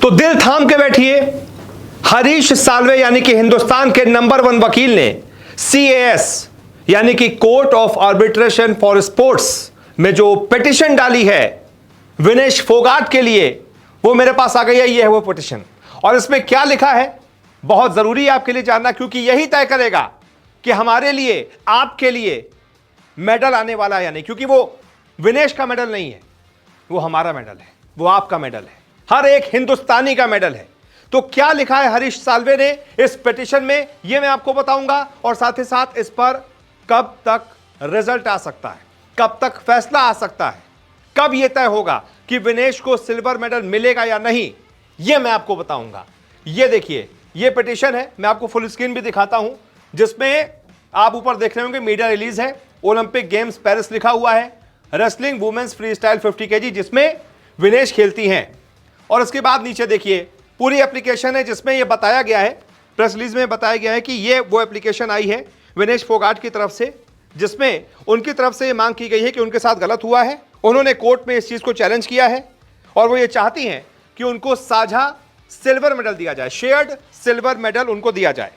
तो दिल थाम के बैठिए, हरीश साल्वे यानी कि हिंदुस्तान के नंबर 1 वकील ने CAS यानी कि court of arbitration for sports में जो पिटिशन डाली है विनेश फोगाट के लिए, वो मेरे पास आ गई है। ये है वो पिटिशन, और इसमें क्या लिखा है बहुत जरूरी है आपके लिए जानना, क्योंकि यही तय करेगा कि हमारे लिए, आपके लिए मेडल आने वाला है या नहीं। क्योंकि वो विनेश का मेडल नहीं है, वो हमारा मेडल है, वो आपका मेडल है, हर एक हिंदुस्तानी का मेडल है। तो क्या लिखा है हरीश साल्वे ने इस पिटीशन में, यह मैं आपको बताऊंगा, और साथ ही साथ इस पर कब तक रिजल्ट आ सकता है, कब तक फैसला आ सकता है, कब यह तय होगा कि विनेश को सिल्वर मेडल मिलेगा या नहीं, यह मैं आपको बताऊंगा। यह देखिए, यह पिटीशन है, मैं आपको फुल स्क्रीन भी दिखाता हूं, जिसमें आप ऊपर देख रहे होंगे मीडिया रिलीज है, ओलंपिक गेम्स पेरिस लिखा हुआ है, wrestling women's freestyle 50 kg जिसमें विनेश खेलती हैं। और इसके बाद नीचे देखिए पूरी एप्लीकेशन है, जिसमें यह बताया गया है, प्रेस रिलीज में बताया गया है कि यह वो एप्लीकेशन आई है विनेश फोगाट की तरफ से, जिसमें उनकी तरफ से यह मांग की गई है कि उनके साथ गलत हुआ है। उन्होंने कोर्ट में इस चीज को चैलेंज किया है और वो ये चाहती हैं कि उनको साझा सिल्वर मेडल दिया जाए, शेयर्ड सिल्वर मेडल उनको दिया जाए।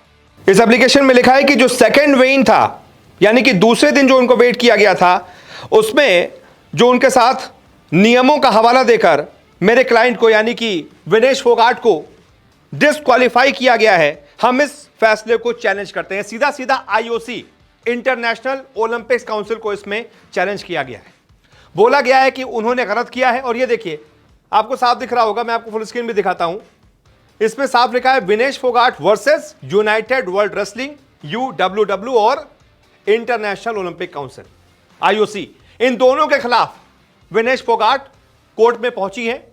इस एप्लीकेशन में लिखा है कि जो सेकेंड वेइन था, यानी कि दूसरे दिन जो उनको वेट किया गया था, उसमें जो उनके साथ नियमों का हवाला देकर मेरे क्लाइंट को यानी कि विनेश फोगाट को डिस्क्वालीफाई किया गया है, हम इस फैसले को चैलेंज करते हैं। सीधा सीधा IOC इंटरनेशनल ओलंपिक्स काउंसिल को इसमें चैलेंज किया गया है। बोला गया है कि उन्होंने गलत किया है। और ये देखिए, आपको साफ दिख रहा होगा, मैं आपको फुल स्क्रीन भी दिखाता हूं, इसमें साफ लिखा है Vinesh Phogat versus United world wrestling UWW और इंटरनेशनल ओलंपिक काउंसिल IOC, इन दोनों के खिलाफ विनेश फोगाट कोर्ट में पहुंची है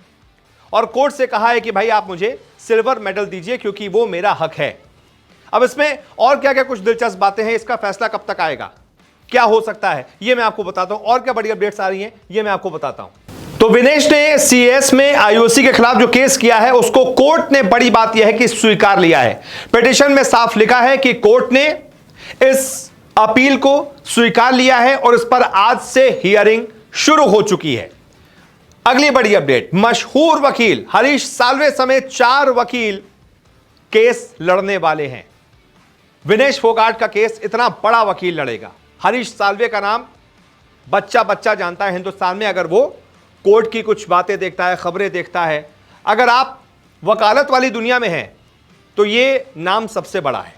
और कोर्ट से कहा है कि भाई आप मुझे सिल्वर मेडल दीजिए क्योंकि वो मेरा हक है। अब इसमें और क्या क्या कुछ दिलचस्प बातें हैं, इसका फैसला कब तक आएगा, क्या हो सकता है, ये मैं आपको बताता हूं, और क्या बड़ी अपडेट्स आ रही हैं ये मैं आपको बताता हूं। तो विनेश ने CAS में IOC के खिलाफ जो केस किया है उसको कोर्ट ने, बड़ी बात यह है कि स्वीकार लिया है। पिटीशन में साफ लिखा है कि कोर्ट ने इस अपील को स्वीकार लिया है और इस पर आज से हियरिंग शुरू हो चुकी है। अगली बड़ी अपडेट, मशहूर वकील हरीश साल्वे समेत 4 वकील केस लड़ने वाले हैं। विनेश फोगाट का केस इतना बड़ा वकील लड़ेगा। हरीश साल्वे का नाम बच्चा बच्चा जानता है हिंदुस्तान में, अगर वो कोर्ट की कुछ बातें देखता है, खबरें देखता है, अगर आप वकालत वाली दुनिया में हैं तो ये नाम सबसे बड़ा है।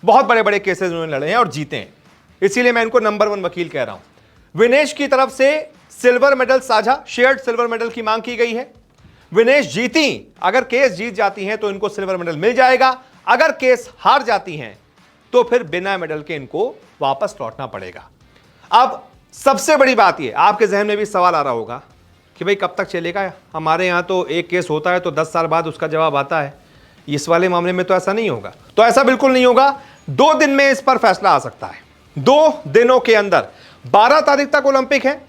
बहुत बड़े बड़े केसेस उन्होंने लड़े हैं और जीते हैं, इसीलिए मैं इनको नंबर 1 वकील कह रहा हूं। विनेश की तरफ से सिल्वर मेडल साझा, शेयर्ड सिल्वर मेडल की मांग की गई है। विनेश जीती, अगर केस जीत जाती हैं तो इनको सिल्वर मेडल मिल जाएगा, अगर केस हार जाती हैं तो फिर बिना मेडल के इनको वापस लौटना पड़ेगा। अब सबसे बड़ी बात यह, आपके जहन में भी सवाल आ रहा होगा कि भाई कब तक चलेगा, हमारे यहां तो एक केस होता है तो 10 साल बाद उसका जवाब आता है, इस वाले मामले में तो ऐसा नहीं होगा। तो ऐसा बिल्कुल नहीं होगा, 2 दिन में इस पर फैसला आ सकता है। 2 दिनों के अंदर 12 तारीख तक ओलंपिक है।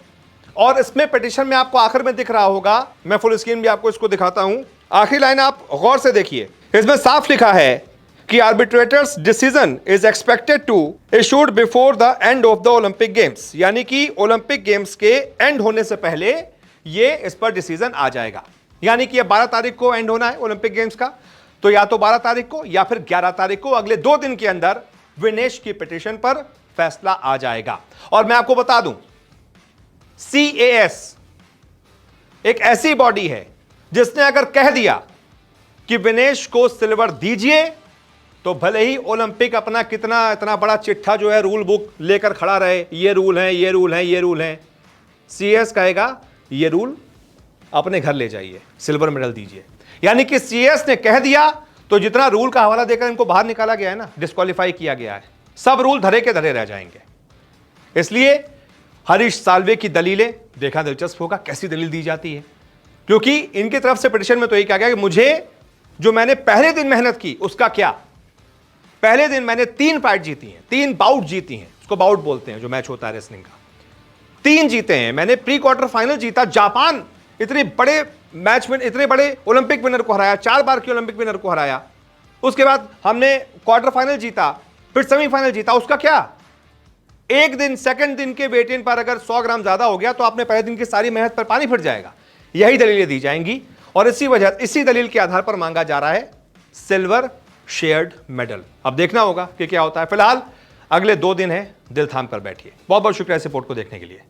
और इसमें पिटीशन में आपको आखिर में दिख रहा होगा, मैं फुल स्क्रीन भी आपको इसको दिखाता हूं, आखिरी लाइन आप गौर से देखिए, इसमें साफ लिखा है कि arbitrator's decision is expected to issued before the end of the Olympic games, यानी कि ओलंपिक गेम्स के एंड होने से पहले ये इस पर डिसीजन आ जाएगा। यानी कि ये 12 तारीख को एंड होना है ओलंपिक गेम्स का, तो या तो 12 तारीख को या फिर 11 तारीख को, अगले 2 दिन के अंदर विनेश की पिटीशन पर फैसला आ जाएगा। और मैं आपको बता दूं, CAS एक ऐसी बॉडी है जिसने अगर कह दिया कि विनेश को सिल्वर दीजिए तो भले ही ओलंपिक अपना कितना इतना बड़ा चिट्ठा जो है रूल बुक लेकर खड़ा रहे, ये रूल है, ये रूल है, ये रूल है, CAS कहेगा ये रूल अपने घर ले जाइए, सिल्वर मेडल दीजिए। यानी कि CAS ने कह दिया तो जितना रूल का हवाला देकर इनको बाहर निकाला गया है ना, डिस्क्वालीफाई किया गया है, सब रूल धरे के धरे रह जाएंगे। इसलिए हरीश साल्वे की दलीलें देखा दिलचस्प होगा, कैसी दलील दी जाती है, क्योंकि इनकी तरफ से पिटीशन में तो यही कहा गया कि मुझे जो मैंने पहले दिन मेहनत की उसका क्या, पहले दिन मैंने 3 फाइट जीती हैं, 3 बाउट जीती हैं, उसको बाउट बोलते हैं जो मैच होता है रेसलिंग का, 3 जीते हैं मैंने, प्री क्वार्टर फाइनल जीता, जापान इतने बड़े मैच में इतने बड़े ओलंपिक विनर को हराया, 4 बार के ओलंपिक विनर को हराया, उसके बाद हमने क्वार्टर फाइनल जीता, फिर सेमीफाइनल जीता, उसका क्या, एक दिन सेकंड दिन के वेट इन पर अगर 100 ग्राम ज्यादा हो गया तो आपने पहले दिन की सारी मेहनत पर पानी फिर जाएगा। यही दलीलें दी जाएंगी और इसी दलील के आधार पर मांगा जा रहा है सिल्वर शेयर्ड मेडल। अब देखना होगा कि क्या होता है। फिलहाल अगले 2 दिन है, दिल थाम कर बैठिए। बहुत बहुत शुक्रिया इस रिपोर्ट को देखने के लिए।